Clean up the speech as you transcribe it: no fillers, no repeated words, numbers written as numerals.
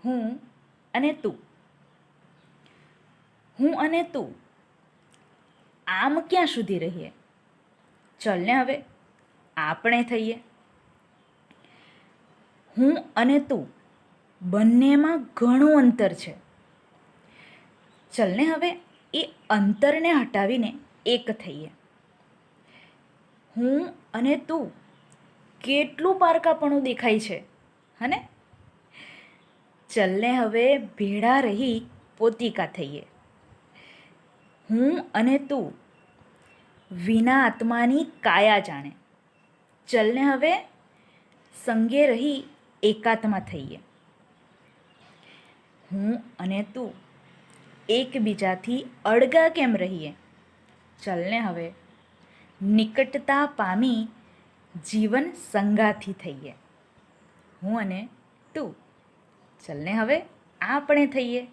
હું અને તું. હું અને તું આમ ક્યાં સુધી રહીએ? ચલ ને હવે આપણે થઈએ. હું અને તું બંનેમાં ઘણું અંતર છે. ચલ ને હવે એ અંતરને હટાવીને એક થઈએ. હું અને તું કેટલું પારકાપણું દેખાય છે, હને? ચલને હવે ભેળા રહી પોતિકા થઈએ. હું અને તું વિના આત્માની કાયા જાણે. ચલને હવે સંગે રહી એકાત્મા થઈએ. હું અને તું એકબીજાથી અળગા કેમ રહીએ? ચલને હવે નિકટતા પામી જીવન સંગાથી થઈએ. હું અને તું, ચલને હવે આપણે થઈએ.